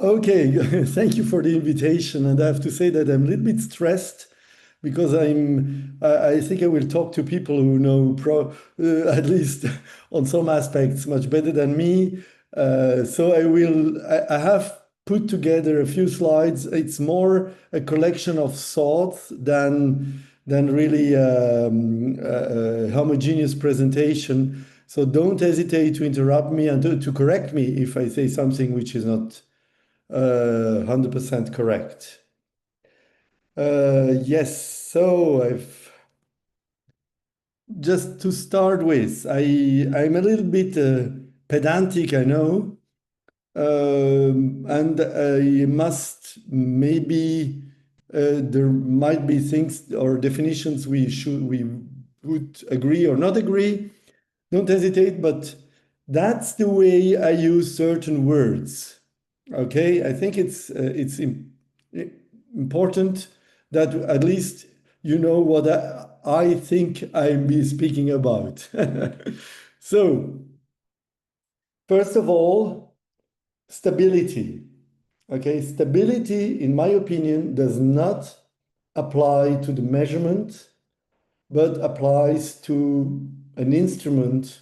Okay, thank you for the invitation. And I have to say that I'm a little bit stressed because I think I will talk to people who know at least on some aspects much better than me. So I have put together a few slides. It's more a collection of thoughts than really a homogeneous presentation. So don't hesitate to interrupt me and to correct me if I say something which is not 100% correct. Yes, so I've just to start with, I'm a little bit pedantic, I know, and I must maybe there might be things or definitions we would agree or not agree. Don't hesitate, but that's the way I use certain words. Okay, I think important that at least you know what I think I'm be speaking about. So, first of all, stability. Okay, stability, in my opinion, does not apply to the measurement, but applies to an instrument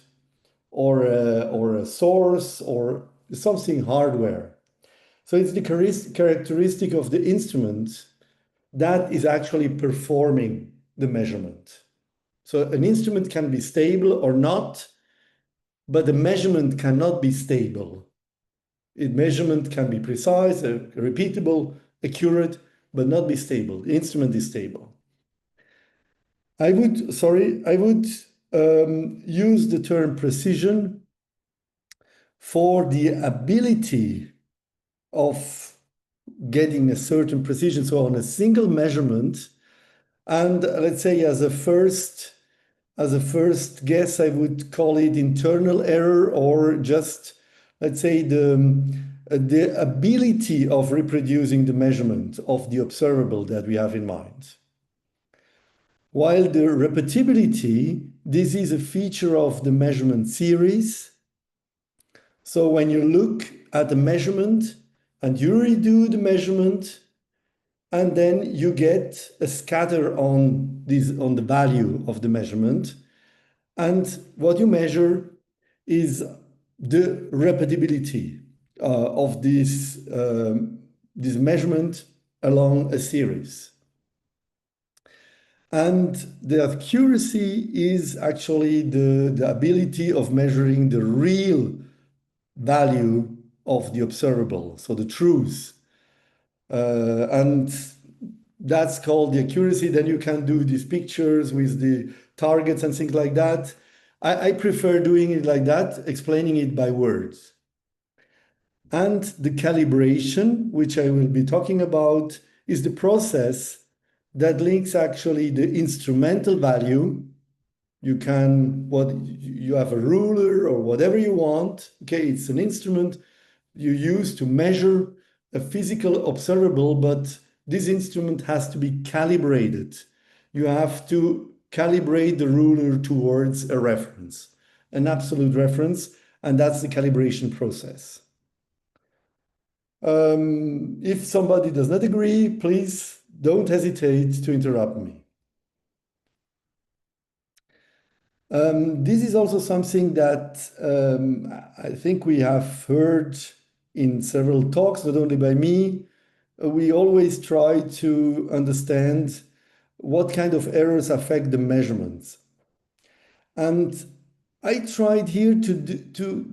or a source or something hardware. So it's the characteristic of the instrument that is actually performing the measurement. So an instrument can be stable or not, but the measurement cannot be stable. Measurement can be precise, repeatable, accurate, but not be stable. The instrument is stable. I would use the term precision for the ability of getting a certain precision. So on a single measurement, and let's say as a first guess, I would call it internal error or just, let's say, the ability of reproducing the measurement of the observable that we have in mind. While the repeatability, this is a feature of the measurement series. So when you look at the measurement and you redo the measurement, and then you get a scatter on the value of the measurement. And what you measure is the repeatability of this measurement along a series. And the accuracy is actually the ability of measuring the real value of the observable, so the truth. And that's called the accuracy. Then you can do these pictures with the targets and things like that. I prefer doing it like that, explaining it by words. And the calibration, which I will be talking about, is the process that links actually the instrumental value. You have a ruler or whatever you want. Okay, it's an instrument you use to measure a physical observable, but this instrument has to be calibrated. You have to calibrate the ruler towards a reference, an absolute reference, and that's the calibration process. If somebody does not agree, please don't hesitate to interrupt me. This is also something that I think we have heard in several talks, not only by me. We always try to understand what kind of errors affect the measurements. And I tried here to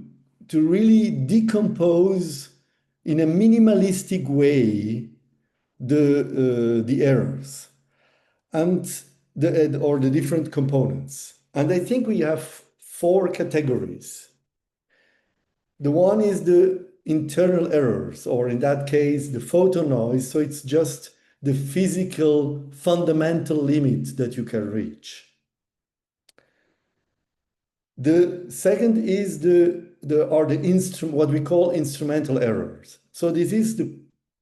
really decompose in a minimalistic way the errors and the different components. And I think we have four categories. The one is the internal errors, or in that case, the photon noise. So it's just the physical fundamental limit that you can reach. The second is what we call instrumental errors. So this is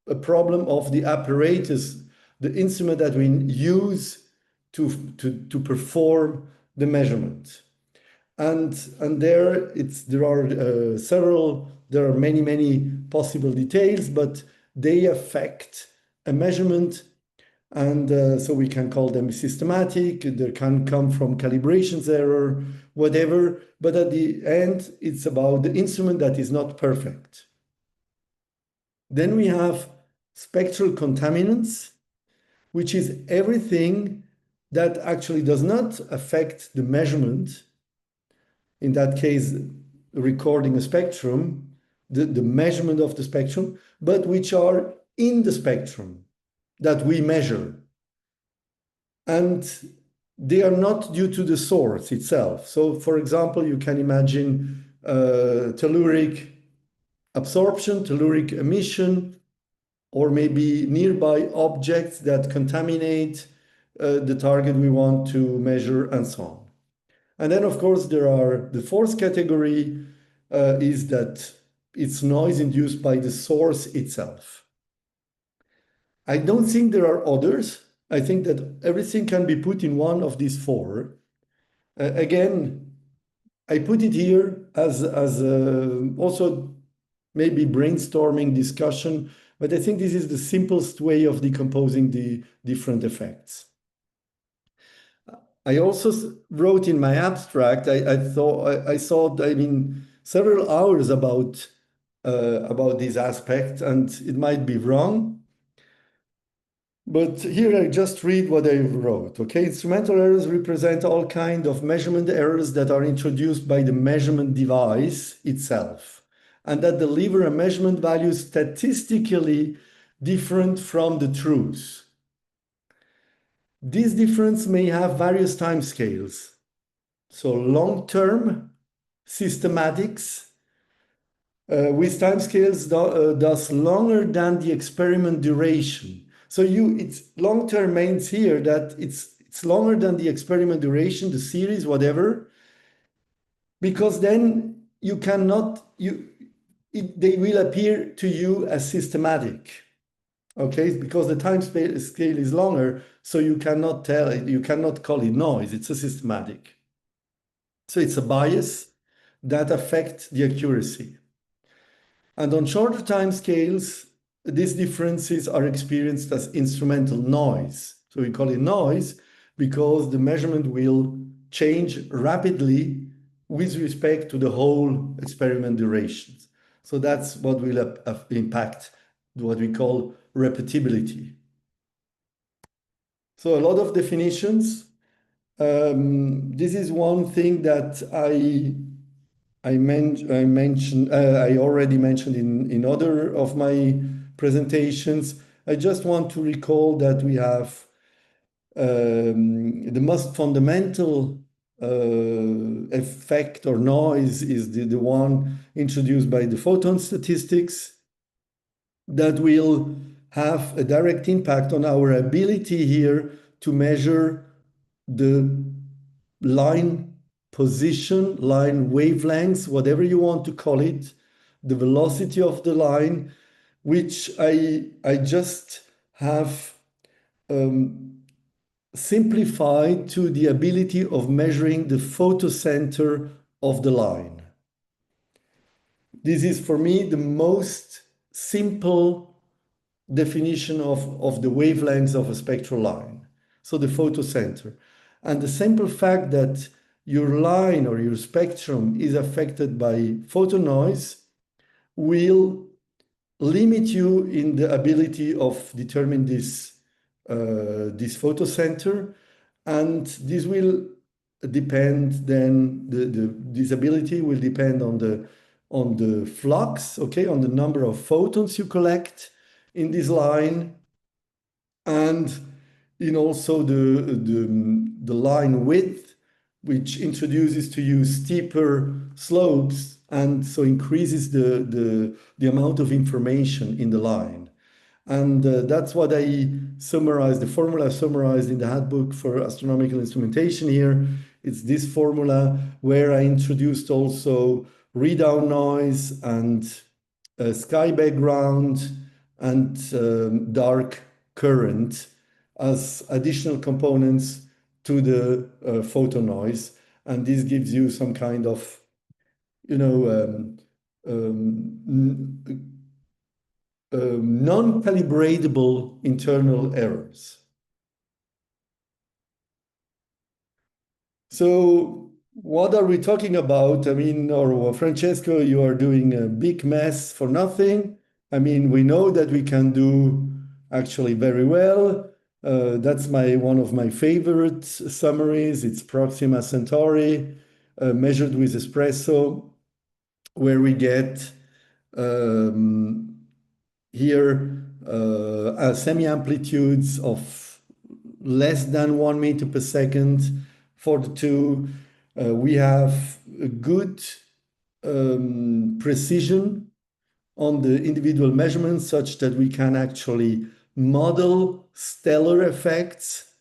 a problem of the apparatus, the instrument that we use to perform the measurement. And there are several There are many, many possible details, but they affect a measurement. And so we can call them systematic. They can come from calibrations error, whatever. But at the end, it's about the instrument that is not perfect. Then we have spectral contaminants, which is everything that actually does not affect the measurement. In that case, recording a spectrum, the measurement of the spectrum, but which are in the spectrum that we measure. And they are not due to the source itself. So, for example, you can imagine telluric absorption, telluric emission, or maybe nearby objects that contaminate the target we want to measure, and so on. And then, of course, there are the fourth category is that it's noise induced by the source itself. I don't think there are others. I think that everything can be put in one of these four. Again, I put it here as also maybe brainstorming discussion, but I think this is the simplest way of decomposing the different effects. I also wrote in my abstract, I thought, I mean, several hours about this aspect, and it might be wrong. But here I just read what I wrote. Okay, instrumental errors represent all kinds of measurement errors that are introduced by the measurement device itself, and that deliver a measurement value statistically different from the truth. This difference may have various time scales. So long-term systematics with time scales thus longer than the experiment duration. So it's long-term means here that it's longer than the experiment duration, the series, whatever, because then you cannot, they will appear to you as systematic. Okay, because the time scale is longer, so you cannot tell it, you cannot call it noise, it's a systematic. So it's a bias that affects the accuracy. And on shorter time scales, these differences are experienced as instrumental noise. So we call it noise because the measurement will change rapidly with respect to the whole experiment durations. So that's what will impact what we call repeatability. So a lot of definitions. This is one thing that I already mentioned in other of my presentations. I just want to recall that we have the most fundamental effect or noise is the one introduced by the photon statistics that will have a direct impact on our ability here to measure the line position, line wavelengths, whatever you want to call it, the velocity of the line, which I just have simplified to the ability of measuring the photocenter of the line. This is for me the most simple definition of the wavelengths of a spectral line. So the photocenter. And the simple fact that your line or your spectrum is affected by photon noise will limit you in the ability of determine this photocenter, and this will depend then this ability will depend on the flux, okay, on the number of photons you collect in this line, and in also the line width, which introduces to you steeper slopes and so increases the amount of information in the line. And that's what I summarized, the formula summarized in the handbook for astronomical instrumentation here. It's this formula where I introduced also redown noise and sky background and dark current as additional components to the photon noise. And this gives you some kind of, non-calibratable internal errors. So what are we talking about? I mean, or Francesco, you are doing a big mess for nothing. I mean, we know that we can do actually very well. That's one of my favorite summaries. It's Proxima Centauri measured with espresso, where we get here semi-amplitudes of less than 1 meter per second for the two. We have a good precision on the individual measurements such that we can actually model stellar effects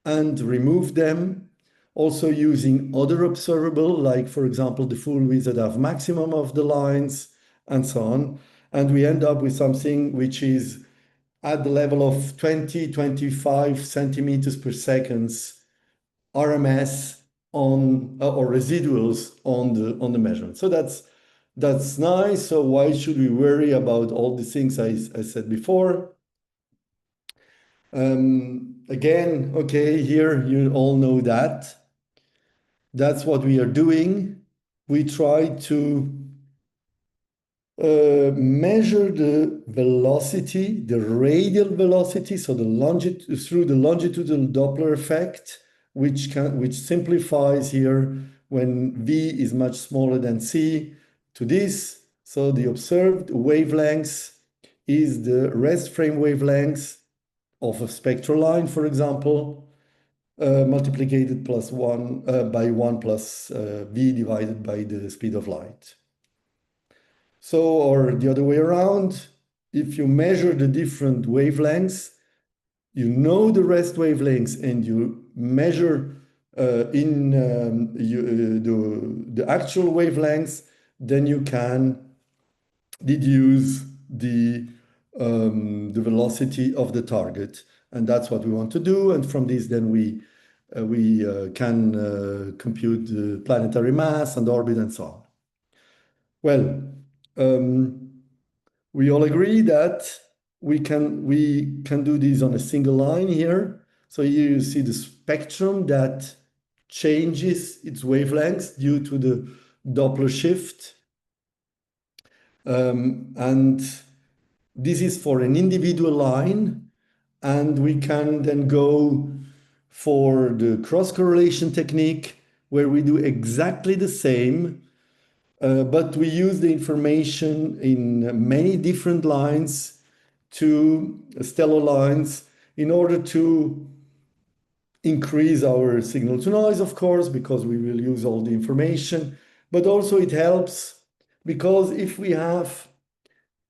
and remove them. Also using other observable, like for example, the full width that have maximum of the lines and so on. And we end up with something which is at the level of 20, 25 centimeters per second RMS on or residuals on the measurement. So that's nice. So why should we worry about all the things I said before? Again, okay, here you all know that. That's what we are doing. We try to measure the velocity, the radial velocity, so through the longitudinal Doppler effect, which simplifies here when v is much smaller than c to this. So the observed wavelength is the rest frame wavelength of a spectral line, for example, multiplied plus one by 1 plus v divided by the speed of light. So, or the other way around, if you measure the different wavelengths, you know the rest wavelengths and you measure the actual wavelengths, then you can deduce the velocity of the target. And that's what we want to do. And from this, then we can compute the planetary mass and orbit and so on. Well, we all agree that we can do this on a single line here. So here you see the spectrum that changes its wavelengths due to the Doppler shift. And this is for an individual line. And we can then go for the cross correlation technique where we do exactly the same, but we use the information in many different lines to stellar lines in order to increase our signal to noise, of course, because we will use all the information, but also it helps because if we have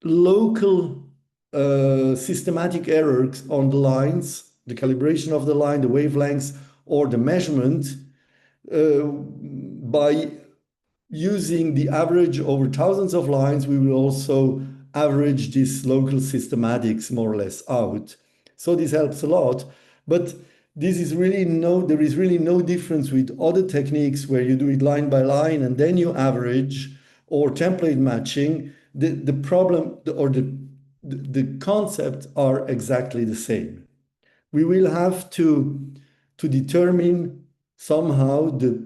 local systematic errors on the lines, the calibration of the line, the wavelengths, or the measurement, by using the average over thousands of lines, we will also average these local systematics more or less out. So this helps a lot. But there is really no difference with other techniques where you do it line by line and then you average, or template matching. The problem or the concepts are exactly the same. We will have to determine somehow the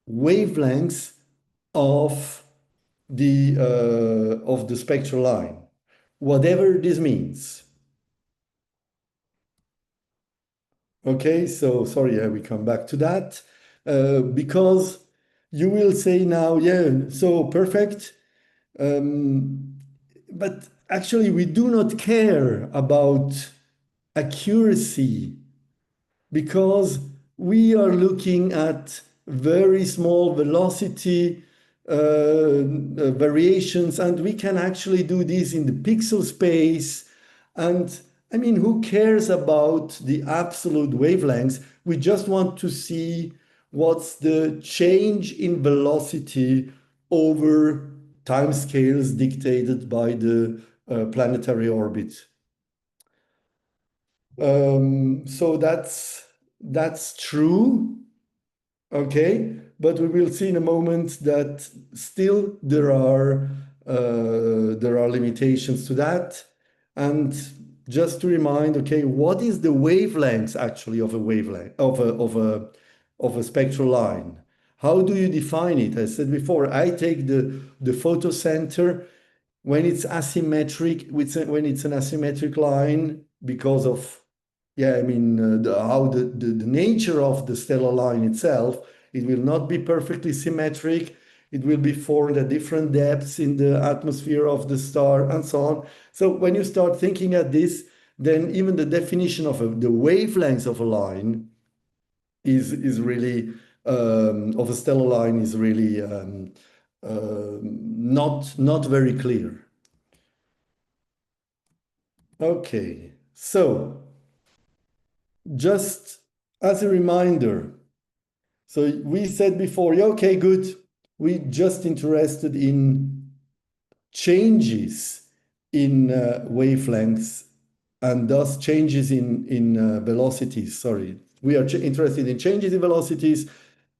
wavelengths of the spectral line, whatever this means. Okay, so sorry, we come back to that because you will say now, yeah, so perfect. But actually, we do not care about accuracy because we are looking at very small velocity variations, and we can actually do this in the pixel space. And I mean, who cares about the absolute wavelengths? We just want to see what's the change in velocity over timescales dictated by the planetary orbit. So that's true, okay? But we will see in a moment that still there are there are limitations to that. And just to remind, okay, what is the wavelength actually of a wavelength of a spectral line? How do you define it? I said before, I take the photocenter when it's asymmetric, when it's an asymmetric line because of, yeah, I mean, how the nature of the stellar line itself, it will not be perfectly symmetric. It will be formed at different depths in the atmosphere of the star and so on. So when you start thinking at this, then even the definition of the wavelength of a line is really, of a stellar line is really not very clear. Okay, so just as a reminder, so we said before, yeah, okay, good. We just interested in changes in wavelengths and thus changes in velocities. Sorry, we are interested in changes in velocities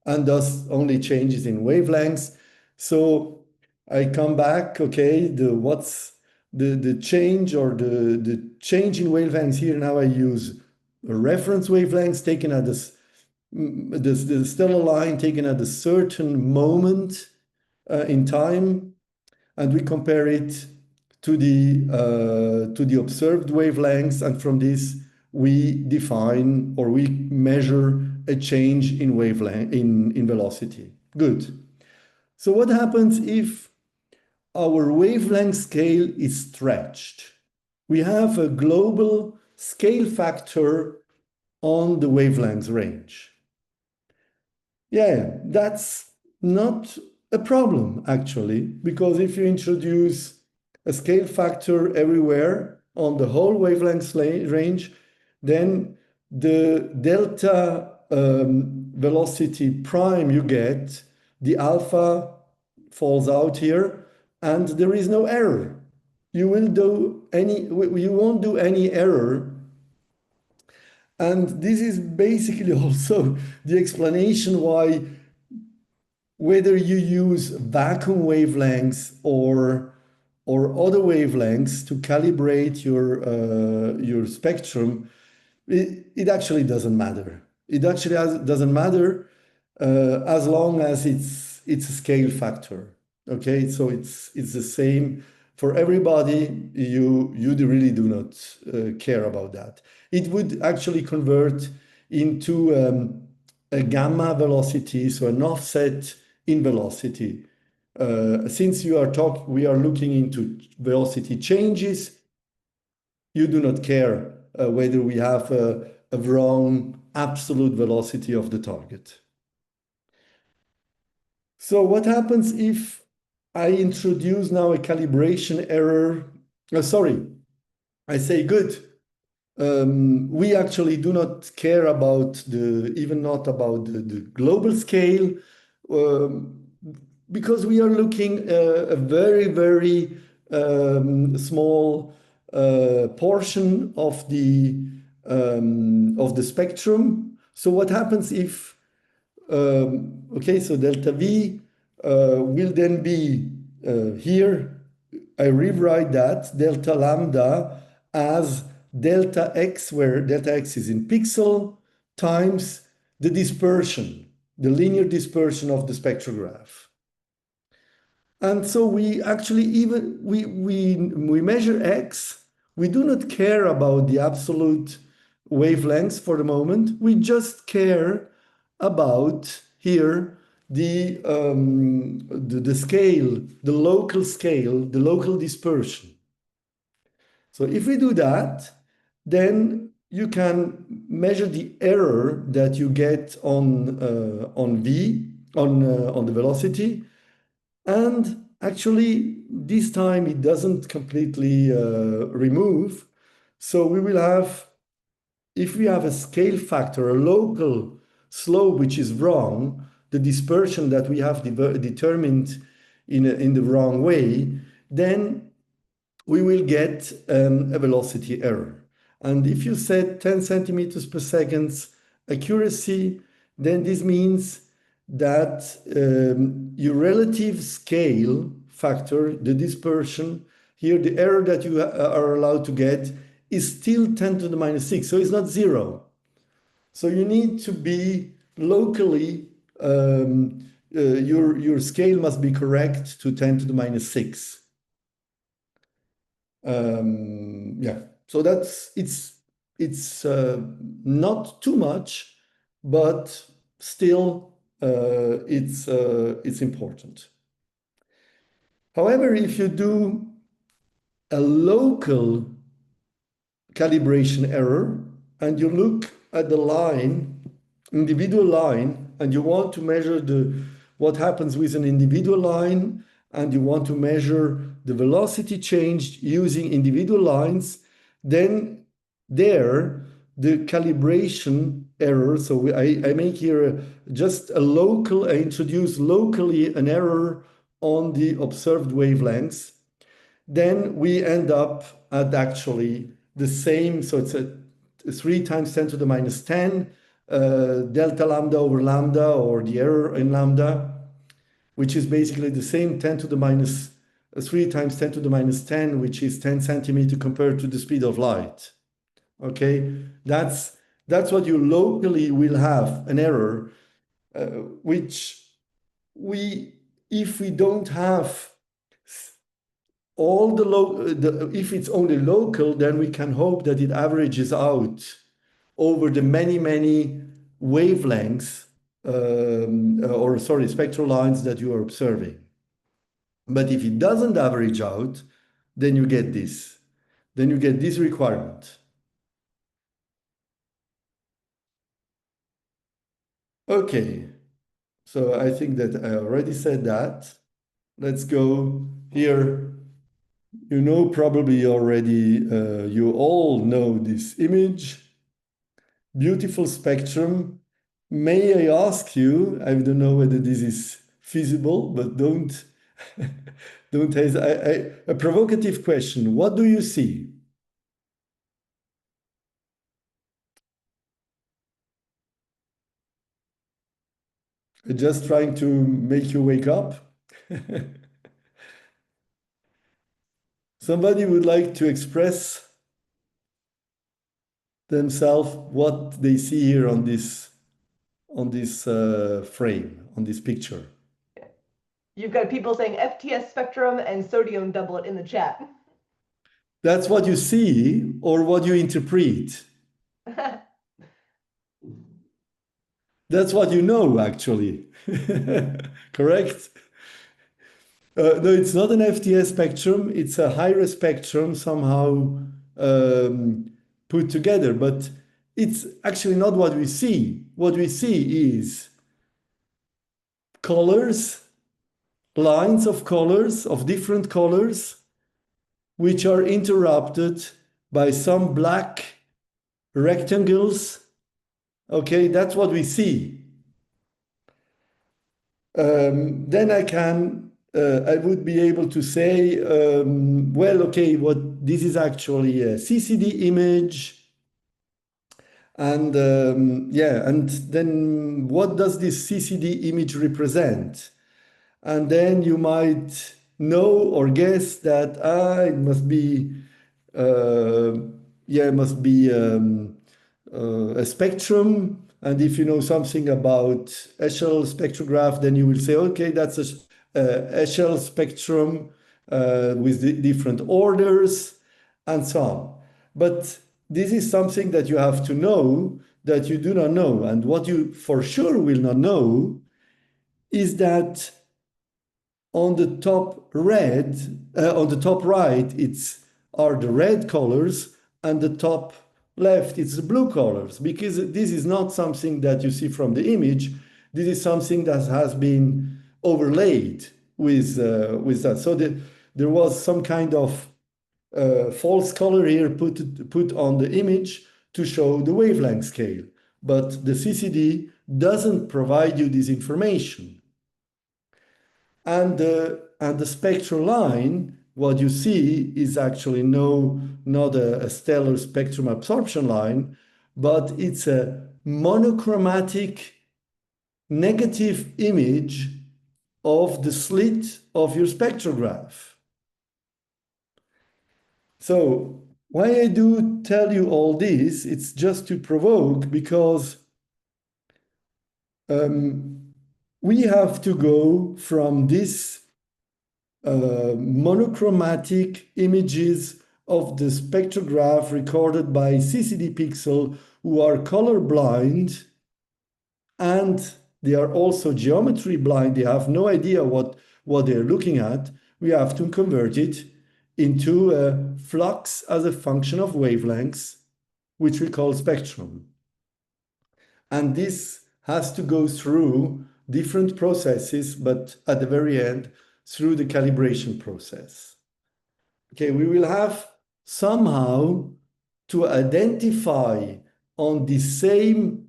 and thus only changes in wavelengths. So I come back, okay, what's the change or the change in wavelengths here. Now I use reference wavelengths taken at the stellar line taken at a certain moment in time, and we compare it to the observed wavelengths, and from this we define or we measure a change in wavelength in velocity. Good. So what happens if our wavelength scale is stretched? We have a global scale factor on the wavelength range. Yeah, that's not a problem actually, because if you introduce a scale factor everywhere on the whole wavelength range, then the delta velocity prime you get, the alpha falls out here, and there is no error. You won't do any error. And this is basically also the explanation why, whether you use vacuum wavelengths or other wavelengths to calibrate your spectrum, it actually doesn't matter. It actually doesn't matter as long as it's a scale factor. Okay, so it's the same for everybody. You really do not care about that. It would actually convert into a gamma velocity, so an offset in velocity. Since we are looking into velocity changes, you do not care whether we have a wrong absolute velocity of the target. So what happens if I introduce now a calibration error? Sorry, I say good. We actually do not care about even not about the global scale, because we are looking a very, very small portion of the spectrum. So what happens if, okay, so delta V will then be here, I rewrite that delta lambda as delta x, where delta x is in pixel, times the dispersion, the linear dispersion of the spectrograph. And so we actually we measure x. We do not care about the absolute wavelengths for the moment. We just care about here the scale, the local scale, the local dispersion. So if we do that, then you can measure the error that you get on the velocity. And actually, this time it doesn't completely remove. So we will have, if we have a scale factor, a local slope which is wrong, the dispersion that we have determined in the wrong way, then we will get a velocity error. And if you set 10 centimeters per second accuracy, then this means that your relative scale factor, the dispersion, here the error that you are allowed to get is still 10 to the minus 6, so it's not 0. So you need to be locally, your scale must be correct to 10 to the minus 6. Yeah, so it's not too much, but still it's important. However, if you do a local calibration error and you look at the line, individual line, and you want to measure what happens with an individual line, and you want to measure the velocity change using individual lines, then there the calibration error, so I make here just a local, I introduce locally an error on the observed wavelengths, then we end up at actually the same, so it's a 3 times 10 to the minus 10 delta lambda over lambda, or the error in lambda, which is basically the same 10 to the minus 3 times 10 to the minus 10, which is 10 centimeters compared to the speed of light. Okay, that's what you locally will have, an error, which if we don't have all if it's only local, then we can hope that it averages out over the many wavelengths, spectral lines that you are observing. But if it doesn't average out, then you get this. Then you get this requirement. Okay, so I think that I already said that. Let's go here. You know, probably already, you all know this image. Beautiful spectrum. May I ask you, I don't know whether this is feasible, but don't hesitate. A provocative question. What do you see? Just trying to make you wake up. Somebody would like to express themselves what they see here on this frame, on this picture. You've got people saying FTS spectrum and sodium doublet in the chat. That's what you see or what you interpret. That's what you know, actually. Correct? No, it's not an FTS spectrum. It's a higher spectrum somehow put together, but it's actually not what we see. What we see is colors, lines of colors, of different colors, which are interrupted by some black rectangles. Okay, that's what we see. Then I would be able to say, well, okay, this is actually a CCD image. And yeah, and then what does this CCD image represent? And then you might know or guess that it must be, it must be a spectrum. And if you know something about Echelle spectrograph, then you will say, okay, that's a Echelle spectrum with the different orders and so on. But this is something that you have to know that you do not know. And what you for sure will not know is that on the top right, are the red colors, and the top left, it's the blue colors, because this is not something that you see from the image. This is something that has been overlaid with that. So there was some kind of false color here put on the image to show the wavelength scale. But the CCD doesn't provide you this information. And the spectral line, what you see is actually not a stellar spectrum absorption line, but it's a monochromatic negative image of the slit of your spectrograph. So why I do tell you all this, it's just to provoke, because we have to go from this monochromatic images of the spectrograph recorded by CCD pixel who are color blind, and they are also geometry blind. They have no idea what they're looking at. We have to convert it into a flux as a function of wavelengths, which we call spectrum. And this has to go through different processes, but at the very end, through the calibration process. Okay, we will have somehow to identify on the same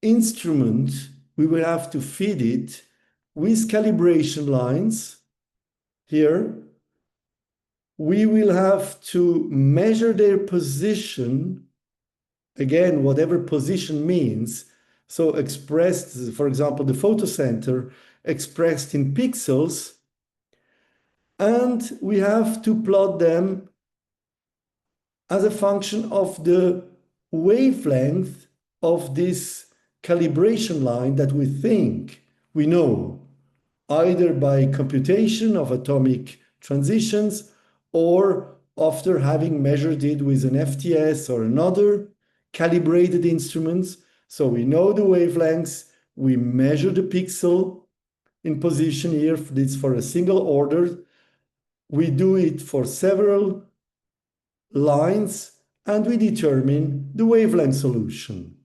instrument, we will have to feed it with calibration lines here. We will have to measure their position, again, whatever position means. So expressed, for example, the photocenter expressed in pixels, and we have to plot them as a function of the wavelength of this calibration line that we think we know, either by computation of atomic transitions or after having measured it with an FTS or another calibrated instruments. So we know the wavelengths, we measure the pixel in position here, it's for a single order. We do it for several lines, and we determine the wavelength solution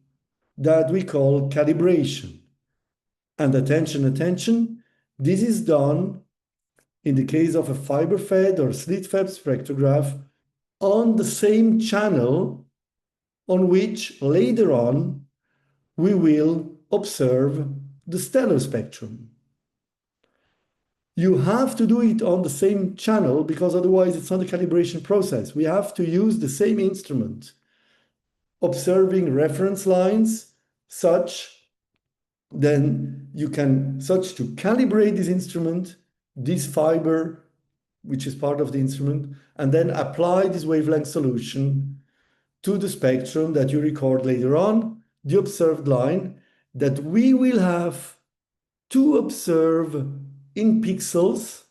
that we call calibration. And attention, this is done in the case of a fiber-fed or slit-fed spectrograph on the same channel on which later on we will observe the stellar spectrum. You have to do it on the same channel because otherwise it's not a calibration process. We have to use the same instrument, observing reference lines such to calibrate this instrument, this fiber, which is part of the instrument, and then apply this wavelength solution to the spectrum that you record later on, the observed line that we will have to observe in pixels,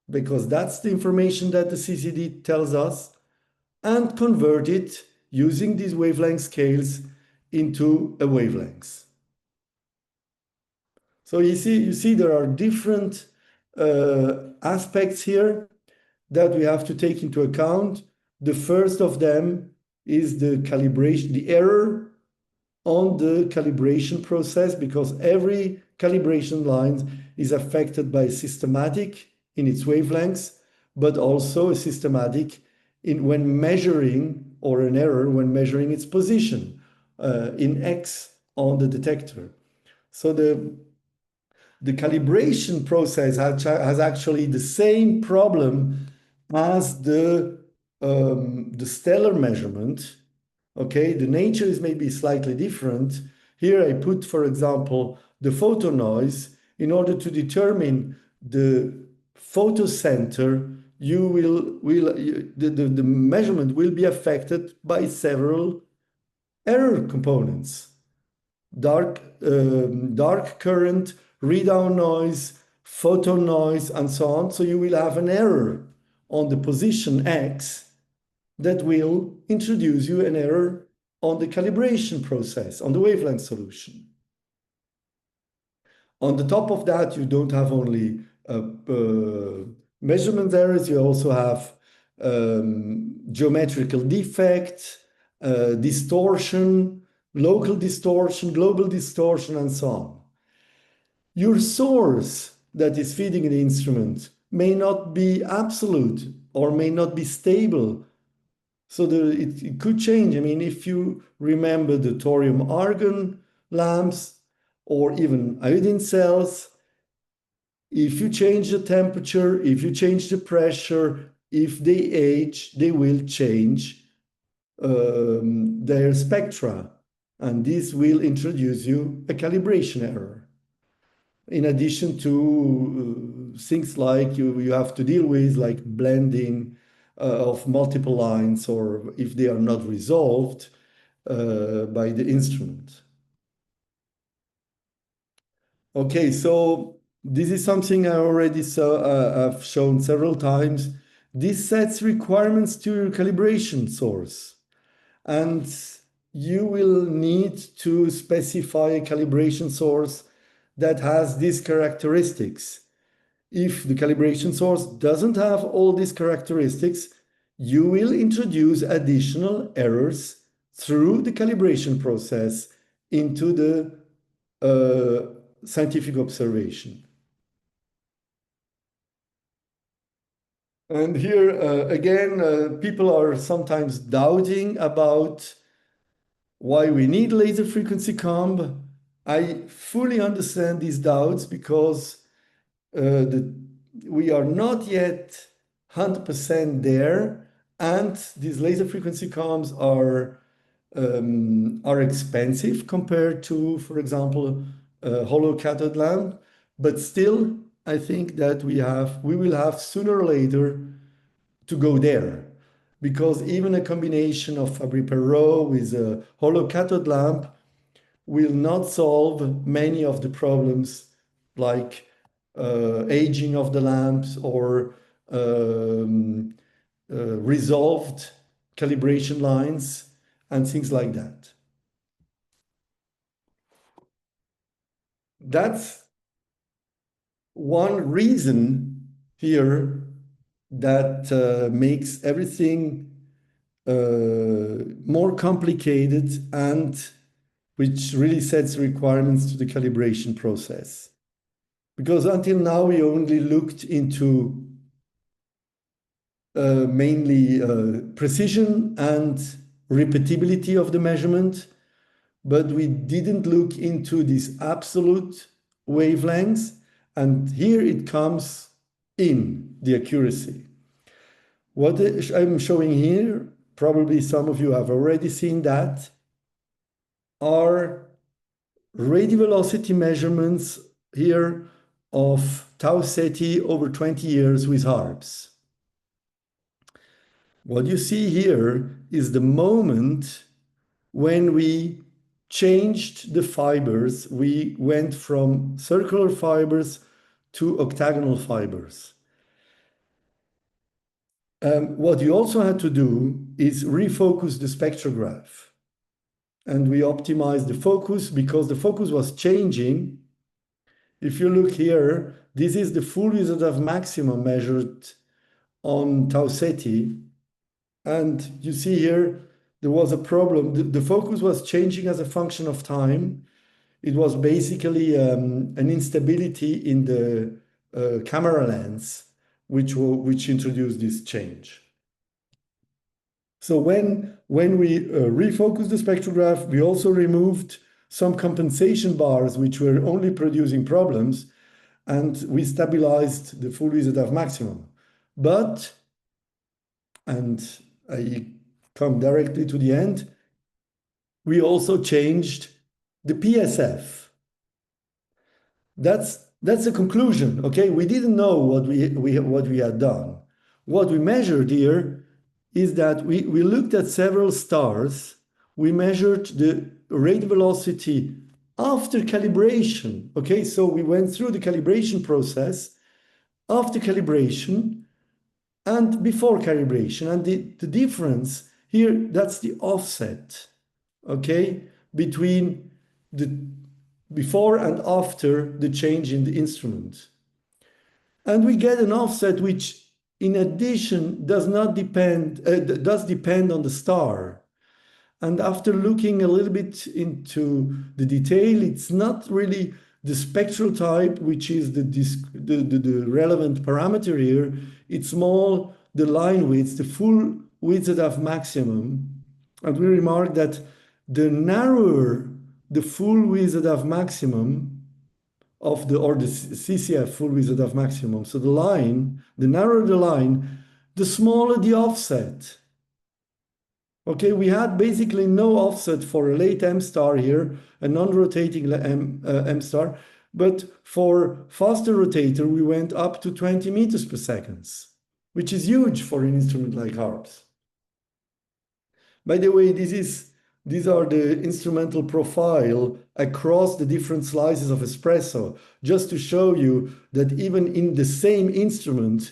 because that's the information that the CCD tells us, and convert it using these wavelength scales into a wavelength. So you see there are different aspects here that we have to take into account. The first of them is the calibration, the error on the calibration process, because every calibration line is affected by a systematic in its wavelengths, but also a systematic when measuring, or an error when measuring its position in X on the detector. So the calibration process has actually the same problem as the stellar measurement. Okay, the nature is maybe slightly different. Here I put, for example, the photon noise. In order to determine the photocenter, the measurement will be affected by several error components. Dark current, redown noise, photon noise, and so on. So you will have an error on the position X that will introduce you an error on the calibration process, on the wavelength solution. On the top of that, you don't have only measurement errors, you also have geometrical defect, distortion, local distortion, global distortion, and so on. Your source that is feeding the instrument may not be absolute or may not be stable. So it could change. I mean, if you remember the thorium-argon lamps or even iodine cells, if you change the temperature, if you change the pressure, if they age, they will change their spectra. And this will introduce you a calibration error. In addition to things like you have to deal with, like blending of multiple lines, or if they are not resolved by the instrument. Okay, so this is something I already have shown several times. This sets requirements to your calibration source, and you will need to specify a calibration source that has these characteristics. If the calibration source doesn't have all these characteristics, you will introduce additional errors through the calibration process into the scientific observation. And here again, people are sometimes doubting about why we need laser frequency comb. I fully understand these doubts because we are not yet 100% there, and these laser frequency combs are expensive compared to, for example, a hollow cathode lamp. But still, I think that we will have sooner or later to go there, because even a combination of Fabry-Perot with a hollow cathode lamp will not solve many of the problems like aging of the lamps or resolved calibration lines and things like that. That's one reason here that makes everything more complicated, and which really sets requirements to the calibration process. Because until now, we only looked into mainly precision and repeatability of the measurement, but we didn't look into these absolute wavelengths, and here it comes in, the accuracy. What I'm showing here, probably some of you have already seen that, are radial-velocity measurements here of tau Ceti over 20 years with HARPS. What you see here is the moment when we changed the fibers. We went from circular fibers to octagonal fibers. What you also had to do is refocus the spectrograph. And we optimized the focus because the focus was changing. If you look here, this is the full Wisodov maximum measured on tau Ceti. And you see here, there was a problem. The focus was changing as a function of time. It was basically an instability in the camera lens, which introduced this change. So when we refocused the spectrograph, we also removed some compensation bars which were only producing problems, and we stabilized the full Wisodov maximum. But, and I come directly to the end, we also changed the PSF. That's the conclusion, okay? We didn't know what we had done. What we measured here is that we looked at several stars. We measured the radial velocity after calibration, okay? So we went through the calibration process, after calibration, and before calibration. And the difference here, that's the offset, okay, between the before and after the change in the instrument. And we get an offset which, in addition, does depend on the star. And after looking a little bit into the detail, it's not really the spectral type, which is the relevant parameter here. It's more the line width, the full Wisodov maximum. And we remark that the narrower the full Wisodov maximum of the CCF full Wisodov maximum, so the narrower the line, the smaller the offset. Okay, we had basically no offset for a late M star here, a non-rotating M star, But for faster rotator, we went up to 20 meters per second, which is huge for an instrument like ours. By the way, these are the instrumental profile across the different slices of espresso, just to show you that even in the same instrument,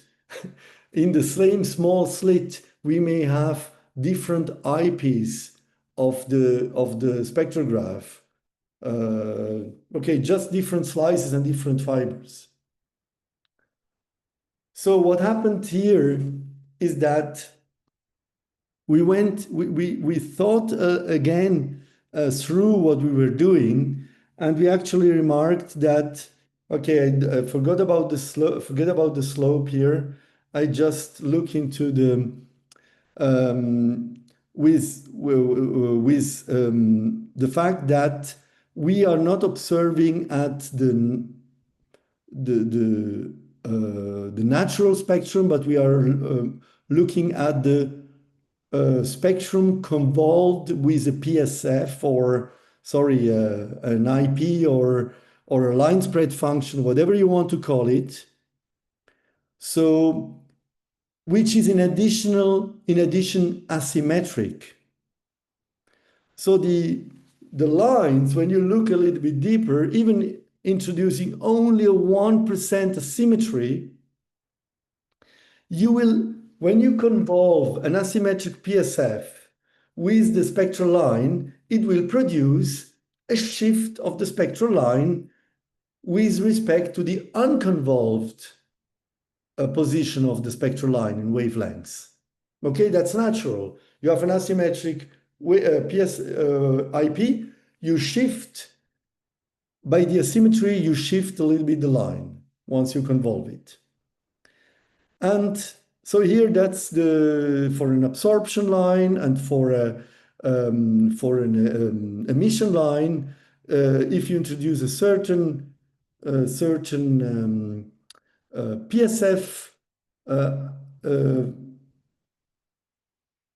in the same small slit, we may have different eyepiece of the spectrograph. Okay, just different slices and different fibers. So what happened here is that we thought again through what we were doing, and we actually remarked that, okay, I forgot about the slope, forget about the slope here. I just look into the the fact that we are not observing at the natural spectrum, but we are looking at the spectrum convolved with a PSF, or sorry, an IP, or a line spread function, whatever you want to call it. So, which is in addition asymmetric. So the lines, when you look a little bit deeper, even introducing only a 1% asymmetry, you will, when you convolve an asymmetric PSF with the spectral line, it will produce a shift of the spectral line with respect to the unconvolved position of the spectral line in wavelengths. Okay, that's natural. You have an asymmetric IP, you shift, by the asymmetry, you shift a little bit the line once you convolve it. And so here that's for an absorption line and for an emission line. If you introduce a certain PSF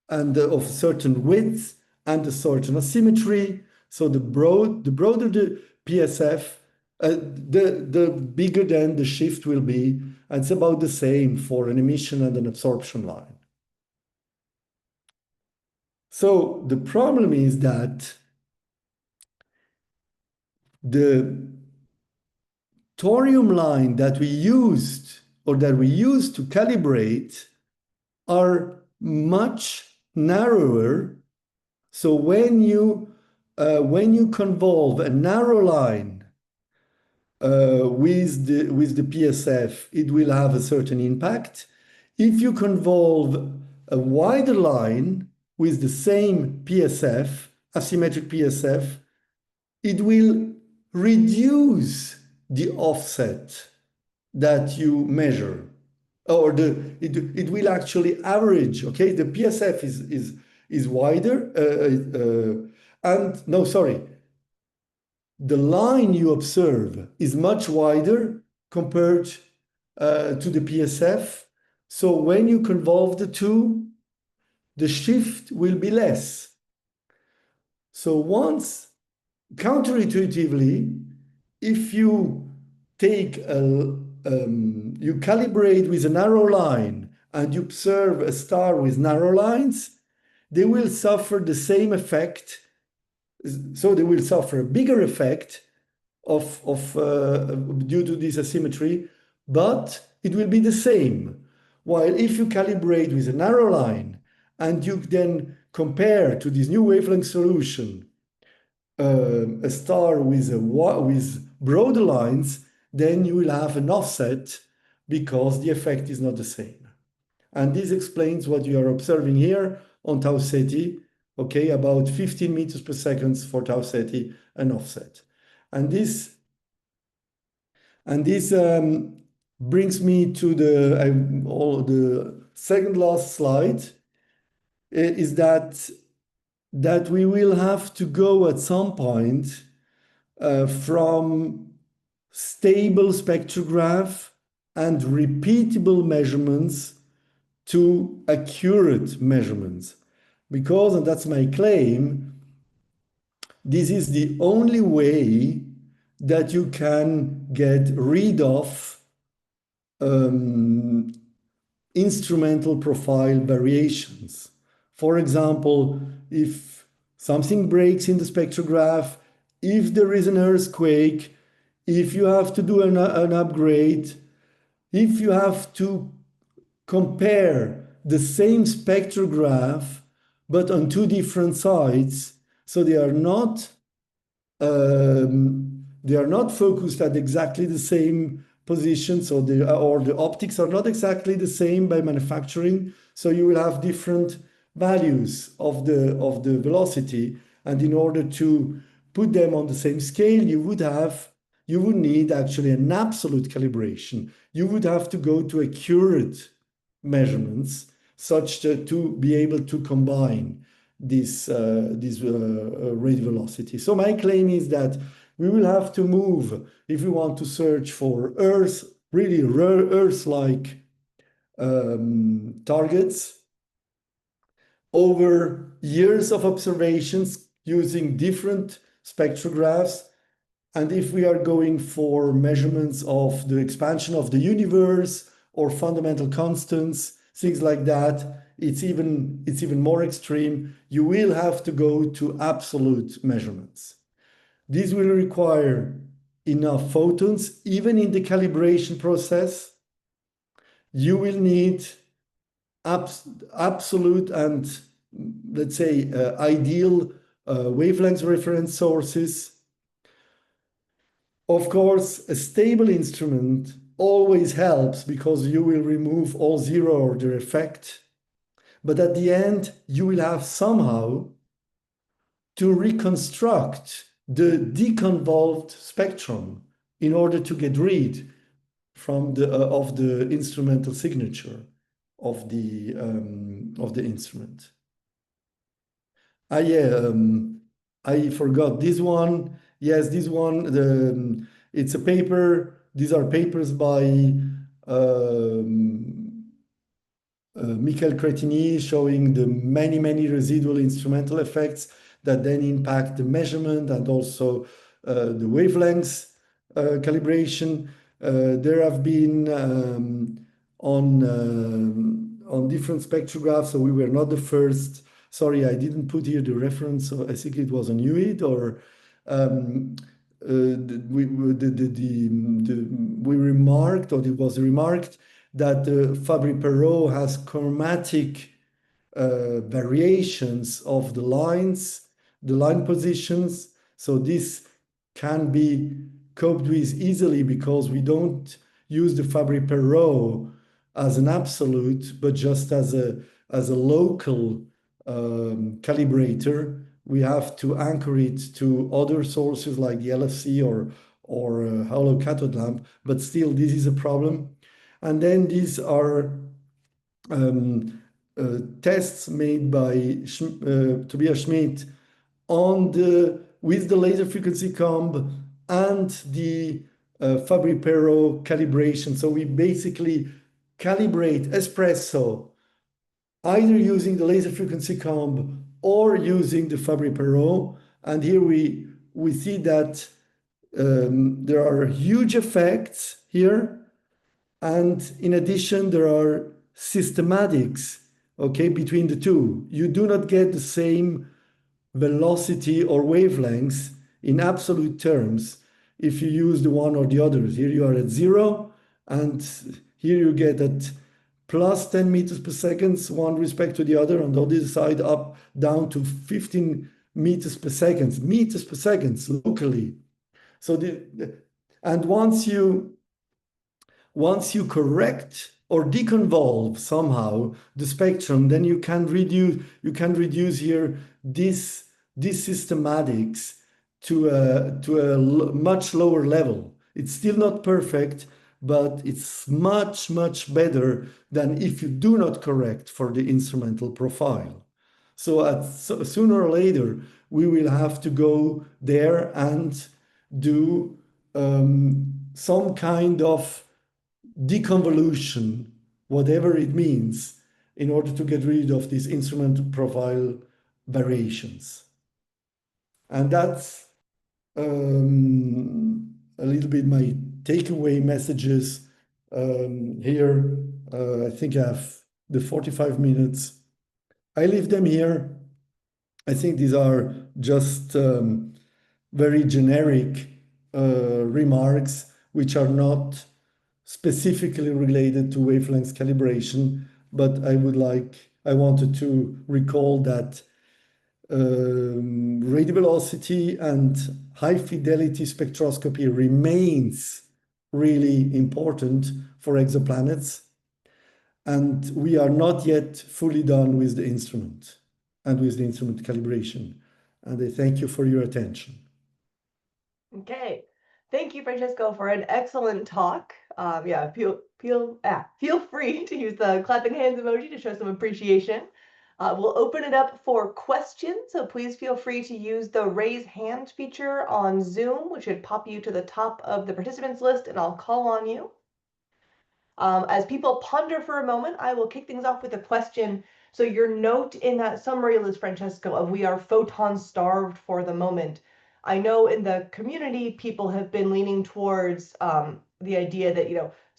and of certain width and a certain asymmetry, so the broader the PSF, the bigger then the shift will be. And it's about the same for an emission and an absorption line. So the problem is that the thorium line that we used, or that we use to calibrate, are much narrower. So when you convolve a narrow line with the PSF, it will have a certain impact. If you convolve a wider line with the same PSF, asymmetric PSF, it will reduce the offset that you measure, or it will actually average. Okay, the PSF is wider, and no, sorry, the line you observe is much wider compared to the PSF. So when you convolve the two, the shift will be less. So once, counterintuitively, if you take you calibrate with a narrow line and you observe a star with narrow lines, they will suffer the same effect. So they will suffer a bigger effect due to this asymmetry, but it will be the same. While if you calibrate with a narrow line and you then compare to this new wavelength solution a star with broader lines, then you will have an offset because the effect is not the same. And this explains what you are observing here on tau Ceti, okay, about 15 meters per second for tau Ceti, an offset. And this brings me to the second last slide, is that we will have to go at some point from stable spectrograph and repeatable measurements to accurate measurements. Because, and that's my claim, this is the only way that you can get rid of instrumental profile variations. For example, if something breaks in the spectrograph, if there is an earthquake, if you have to do an upgrade, if you have to compare the same spectrograph but on two different sites, so they are not focused at exactly the same position, so the optics are not exactly the same by manufacturing, so you will have different values of the velocity, and in order to put them on the same scale, you would need actually an absolute calibration. You would have to go to accurate measurements such to be able to combine this radial velocity. So my claim is that we will have to move, if we want to search for Earth, really Earth-like targets, over years of observations using different spectrographs. And if we are going for measurements of the expansion of the universe or fundamental constants, things like that, it's even more extreme. You will have to go to absolute measurements. This will require enough photons. Even in the calibration process, you will need absolute and, let's say, ideal wavelength reference sources. Of course, a stable instrument always helps because you will remove all zero order effect. But at the end, you will have somehow to reconstruct the deconvolved spectrum in order to get rid from of the instrumental signature of the instrument. I forgot this one. Yes, this one. It's a paper. These are papers by Michael Cretini showing the many residual instrumental effects that then impact the measurement and also the wavelengths calibration. There have been on different spectrographs, so we were not the first. Sorry, I didn't put here the reference. So I think it was on UID or we remarked, or it was remarked, that Fabry-Perot has chromatic variations of the lines, the line positions. So this can be coped with easily because we don't use the Fabry-Perot as an absolute, but just as a local calibrator. We have to anchor it to other sources like the LFC or hollow cathode lamp, but still this is a problem. And then these are tests made by Tobias Schmidt with the laser frequency comb and the Fabry-Perot calibration. So we basically calibrate espresso either using the laser frequency comb or using the Fabry-Perot. And here we see that there are huge effects here. And in addition, there are systematics, okay, between the two. You do not get the same velocity or wavelengths in absolute terms if you use the one or the others. Here you are at 0, and here you get at plus 10 meters per second, one respect to the other, and on the other side up down to 15 meters per second locally. So and once you correct or deconvolve somehow the spectrum, then you can reduce here this systematics to a much lower level. It's still not perfect, but it's much better than if you do not correct for the instrumental profile. So sooner or later we will have to go there and do some kind of deconvolution, whatever it means, in order to get rid of these instrumental profile variations. And that's a little bit my takeaway messages here. I think I have the 45 minutes. I leave them here. I think these are just very generic remarks, which are not specifically related to wavelength calibration, but I wanted to recall that radial-velocity and high fidelity spectroscopy remains really important for exoplanets. And we are not yet fully done with the instrument and with the instrument calibration. And I thank you for your attention. Okay. Thank you, Francesco, for an excellent talk. Yeah, feel free to use the clapping hands emoji to show some appreciation. We'll open it up for questions, so please feel free to use the raise hand feature on Zoom, which should pop you to the top of the participants list, and I'll call on you. As people ponder for a moment, I will kick things off with a question. So your note in that summary list, Francesco, of we are photon starved for the moment. I know in the community, people have been leaning towards the idea that,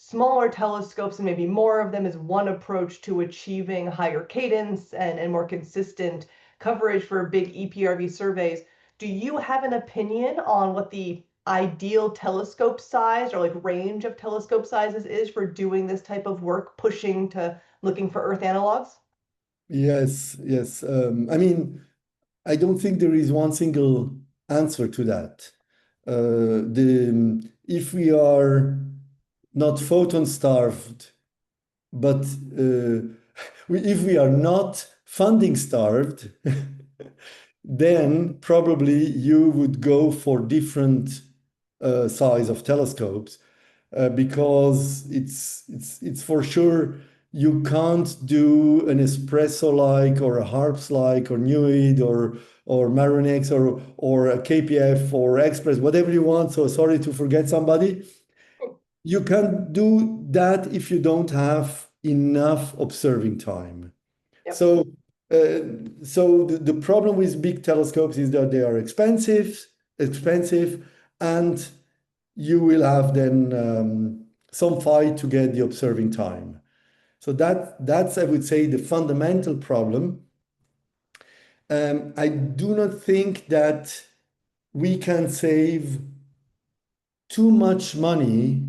smaller telescopes and maybe more of them is one approach to achieving higher cadence and more consistent coverage for big EPRV surveys. Do you have an opinion on what the ideal telescope size or like range of telescope sizes is for doing this type of work, pushing to looking for Earth analogs? Yes, yes. I mean, I don't think there is one single answer to that. If we are not photon starved, but if we are not funding starved, then probably you would go for different size of telescopes because it's for sure you can't do an espresso-like or a harps-like or Newid or Marinex or a KPF or Express, whatever you want. So sorry to forget somebody. You can't do that if you don't have enough observing time. Yep. So the problem with big telescopes is that they are expensive, and you will have then some fight to get the observing time. So that's, I would say, the fundamental problem. I do not think that we can save too much money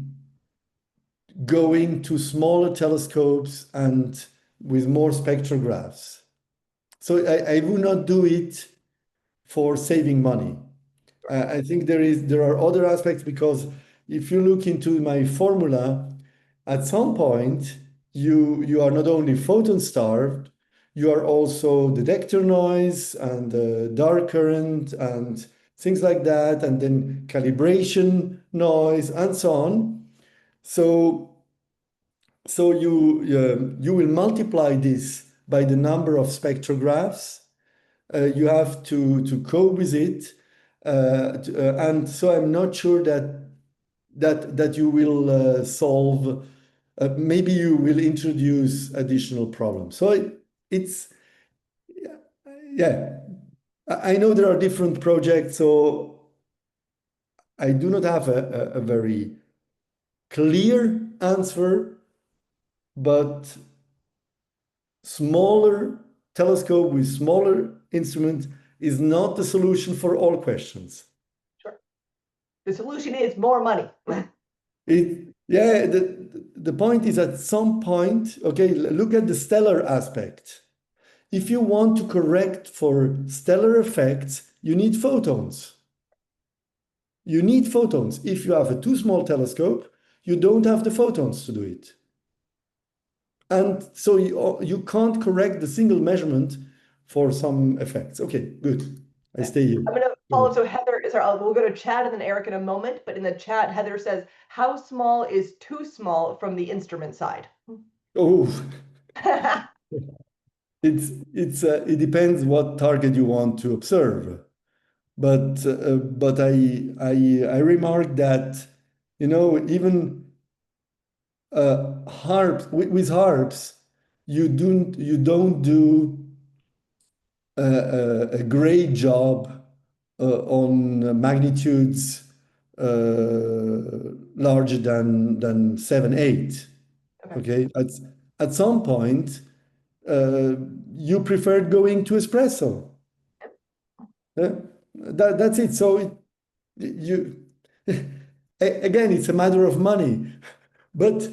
going to smaller telescopes and with more spectrographs. So I would not do it for saving money. I think there are other aspects because if you look into my formula, at some point you are not only photon starved, you are also detector noise and dark current and things like that, and then calibration noise and so on. So you will multiply this by the number of spectrographs. You have to cope with it, and so I'm not sure that you will solve. Maybe you will introduce additional problems. So it's yeah. I know there are different projects, so I do not have a very clear answer, but smaller telescope with smaller instrument is not the solution for all questions. Sure. The solution is more money. The point is at some point, okay, look at the stellar aspect. If you want to correct for stellar effects, you need photons. You need photons. If you have a too small telescope, you don't have the photons to do it. And so you can't correct the single measurement for some effects. Okay, good. I stay here. I'm going to follow. So Heather, we'll go to Chad and then Eric in a moment. But in the chat, Heather says, how small is too small from the instrument side? Oh, it depends what target you want to observe. But I remarked that, even harps with harps, you don't do a great job on magnitudes larger than 7, 8. Okay. Okay, at some point, uh, you preferred going to espresso. Yeah? That's it. So you again, it's a matter of money, but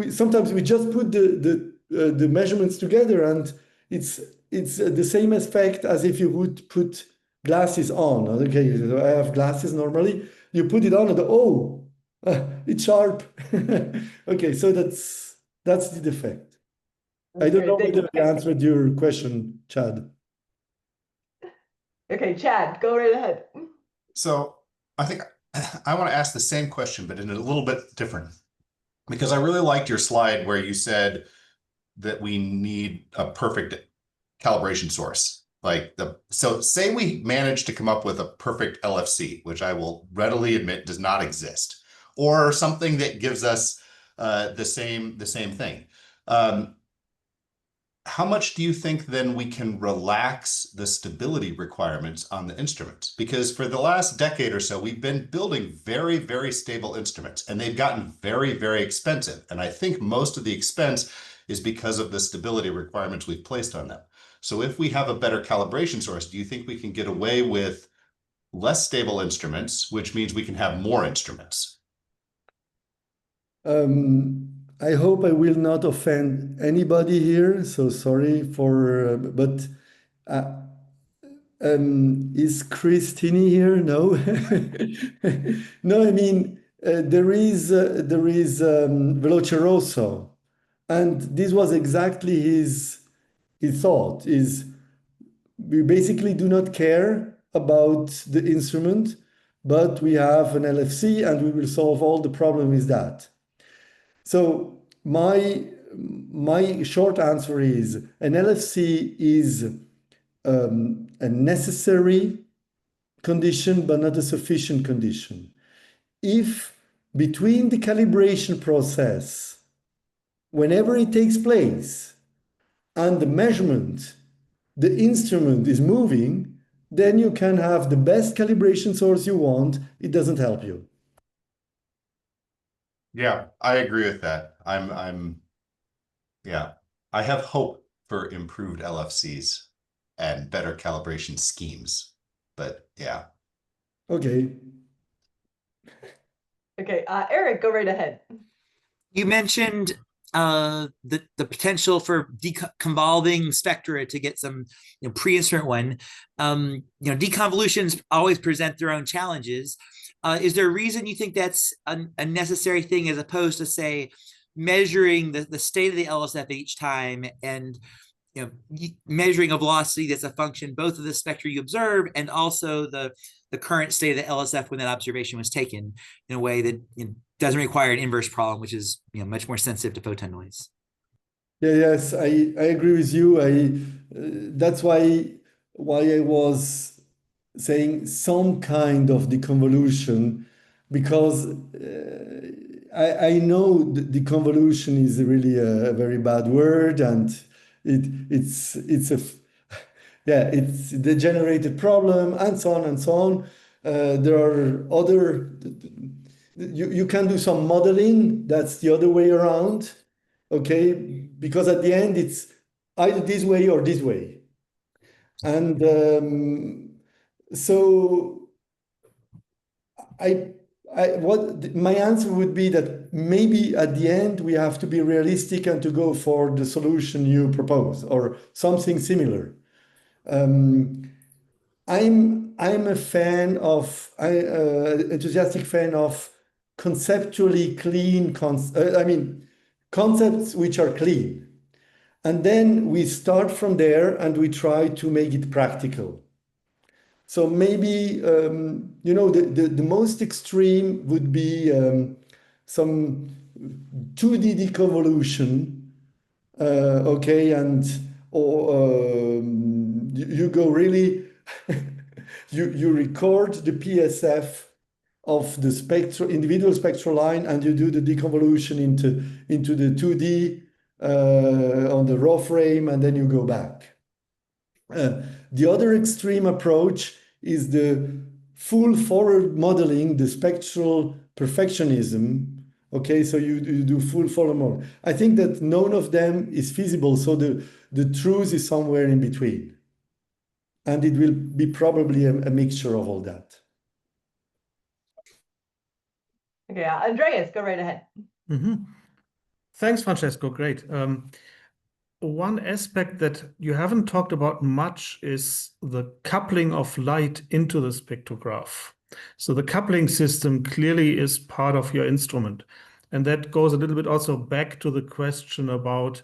sometimes we just put the measurements together, and it's the same effect as if you would put glasses on. Okay, so I have glasses normally. You put it on, and oh, it's sharp. Okay, so that's the effect. I don't know Great. Thank whether I you. answered your question, Chad. Okay, Chad, go right ahead. So I think I want to ask the same question, but in a little bit different, because I really liked your slide where you said that we need a perfect calibration source. So say we manage to come up with a perfect LFC, which I will readily admit does not exist, or something that gives us the same thing. How much do you think then we can relax the stability requirements on the instruments? Because for the last decade or so, we've been building very, very stable instruments, and they've gotten very, very expensive. And I think most of the expense is because of the stability requirements we've placed on them. So if we have a better calibration source, do you think we can get away with less stable instruments, which means we can have more instruments? I hope I will not offend anybody here, so sorry for, but uh, is Chris Tinney here? No. No, I mean, there is Veloceroso, and this was exactly his thought, is we basically do not care about the instrument, but we have an LFC and we will solve all the problem with that. So my short answer is an LFC is a necessary condition, but not a sufficient condition. If between the calibration process, whenever it takes place, and the measurement, the instrument is moving, then you can have the best calibration source you want. It doesn't help you. Yeah, I agree with that. Yeah, I have hope for improved LFCs and better calibration schemes. But yeah. Okay. Okay, Eric, go right ahead. You mentioned the potential for deconvolving spectra to get some pre-instrument one. Deconvolutions always present their own challenges. Is there a reason you think that's a necessary thing as opposed to, say, measuring the state of the LSF each time and measuring a velocity that's a function both of the spectra you observe and also the current state of the LSF when that observation was taken in a way that doesn't require an inverse problem, which is much more sensitive to photon noise. Yeah, yes, I agree with you. That's why I was saying some kind of deconvolution, because I know deconvolution is really a very bad word, and it's a yeah, it's a degenerated problem, and so on and so on. There are other, you can do some modeling, that's the other way around, okay? Because at the end, it's either this way or this way. And so my answer would be that maybe at the end we have to be realistic and to go for the solution you propose or something similar. I'm a fan of enthusiastic fan of conceptually clean concepts which are clean, and then we start from there and we try to make it practical. So maybe the most extreme would be some 2D deconvolution, okay, and or you go really you record the PSF of the individual spectral line, and you do the deconvolution into the 2D on the raw frame, and then you go back. The other extreme approach is the full forward modeling, the spectral perfectionism. Okay, so you do full forward model. I think that none of them is feasible. So the truth is somewhere in between. And it will be probably a mixture of all that. Okay, Andreas, go right ahead. Thanks, Francesco. Great. One aspect that you haven't talked about much is the coupling of light into the spectrograph. So the coupling system clearly is part of your instrument. And that goes a little bit also back to the question about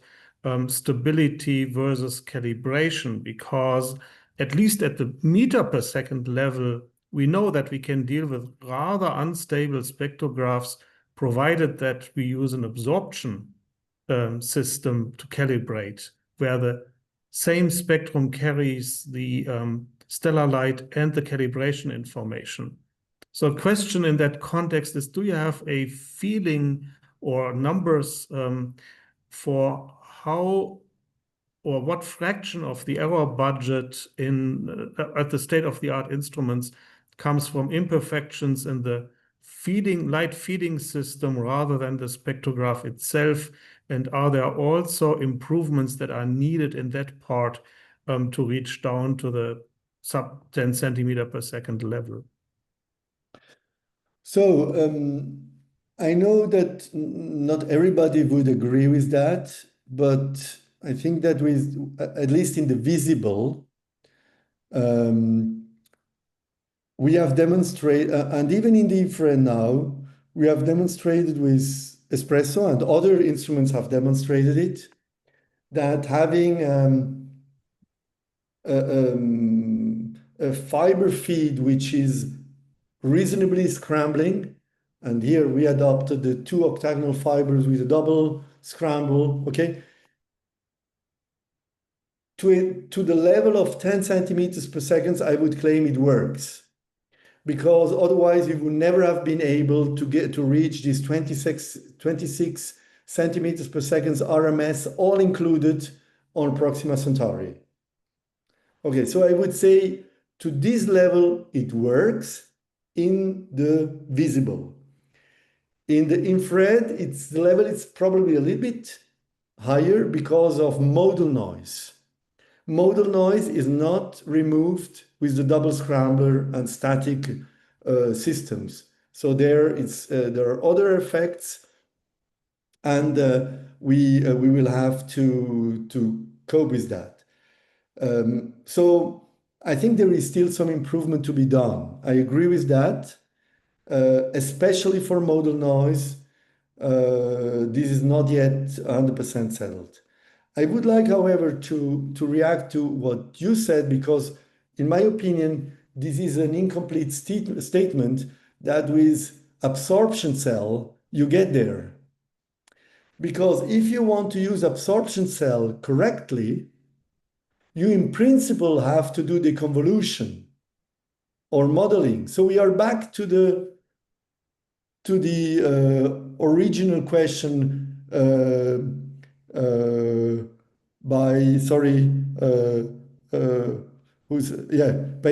stability versus calibration, because at least at the meter per second level, we know that we can deal with rather unstable spectrographs, provided that we use an absorption system to calibrate, where the same spectrum carries the stellar light and the calibration information. So a question in that context is, do you have a feeling or numbers for how or what fraction of the error budget in at the state-of-the-art instruments comes from imperfections in the light feeding system rather than the spectrograph itself? And are there also improvements that are needed in that part to reach down to the sub 10 centimeter per second level? So I know that not everybody would agree with that, but I think that with, at least in the visible, we have demonstrated, and even in the infrared now, we have demonstrated with espresso, and other instruments have demonstrated it, that having a fiber feed which is reasonably scrambling, and here we adopted the 2 octagonal fibers with a double scramble, okay? To the level of 10 centimeters per second, I would claim it works, because otherwise we would never have been able to reach these 26 centimeters per second RMS, all included on Proxima Centauri. Okay, so I would say to this level, it works in the visible. In the infrared, the level is probably a little bit higher because of modal noise. Modal noise is not removed with the double scrambler and static systems. So there are other effects, and we will have to cope with that. So I think there is still some improvement to be done. I agree with that, especially for modal noise. This is not yet 100% settled. I would like, however, to react to what you said, because in my opinion, this is an incomplete statement that with absorption cell, you get there. Because if you want to use absorption cell correctly, you in principle have to do the convolution or modeling. So we are back to the original question by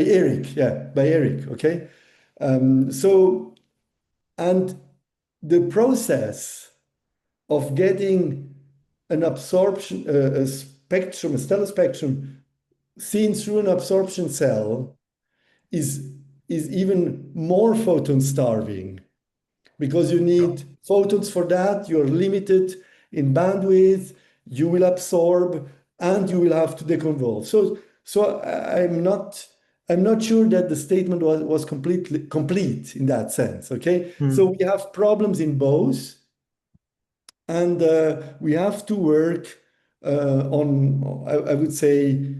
Eric, okay? And the process of getting an absorption, a stellar spectrum seen through an absorption cell is even more photon starving, because you need photons for that. You're limited in bandwidth, you will absorb, and you will have to deconvolve. So I'm not sure that the statement was complete in that sense, okay? So we have problems in both, and we have to work on, I would say,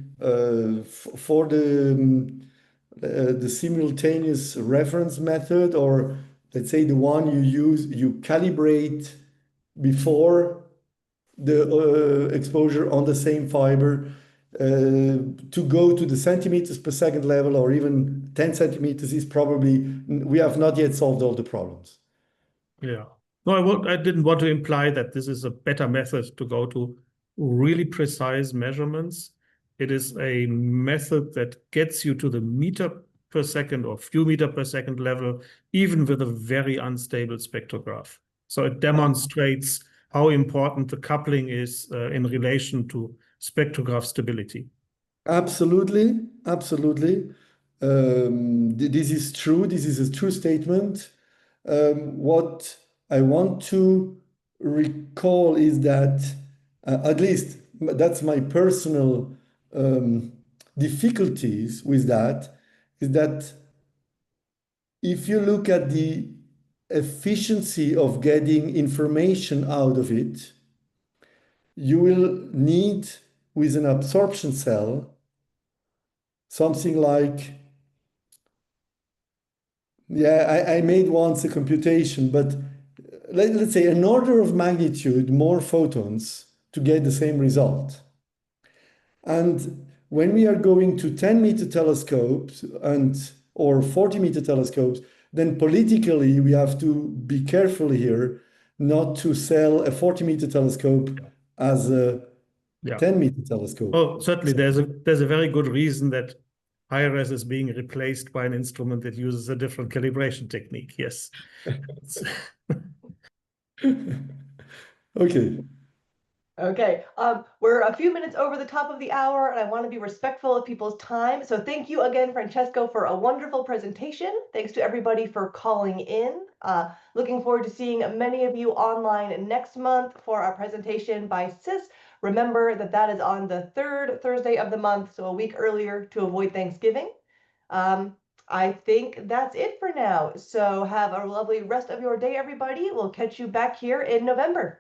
for the simultaneous reference method, or let's say the one you calibrate before the exposure on the same fiber, to go to the centimeters per second level, or even 10 centimeters is probably, we have not yet solved all the problems. Yeah. No, I didn't want to imply that this is a better method to go to really precise measurements. It is a method that gets you to the meter per second or few meter per second level, even with a very unstable spectrograph. So it demonstrates how important the coupling is in relation to spectrograph stability. Absolutely, absolutely. This is true. This is a true statement. What I want to recall is that, at least that's my personal difficulties with that, is that if you look at the efficiency of getting information out of it, you will need, with an absorption cell, something like, yeah, I made once a computation, but let's say an order of magnitude more photons to get the same result. And when we are going to 10-meter telescopes or 40-meter telescopes, then politically we have to be careful here not to sell a 40-meter telescope as a 10-meter telescope. Oh, certainly, there's a very good reason that high-res is being replaced by an instrument that uses a different calibration technique. Yes. Okay. Okay, we're a few minutes over the top of the hour, and I want to be respectful of people's time. So thank you again, Francesco, for a wonderful presentation. Thanks to everybody for calling in. Looking forward to seeing many of you online next month for our presentation by CIS. Remember that that is on the third Thursday of the month, so a week earlier to avoid Thanksgiving. I think that's it for now. So have a lovely rest of your day, everybody. We'll catch you back here in November.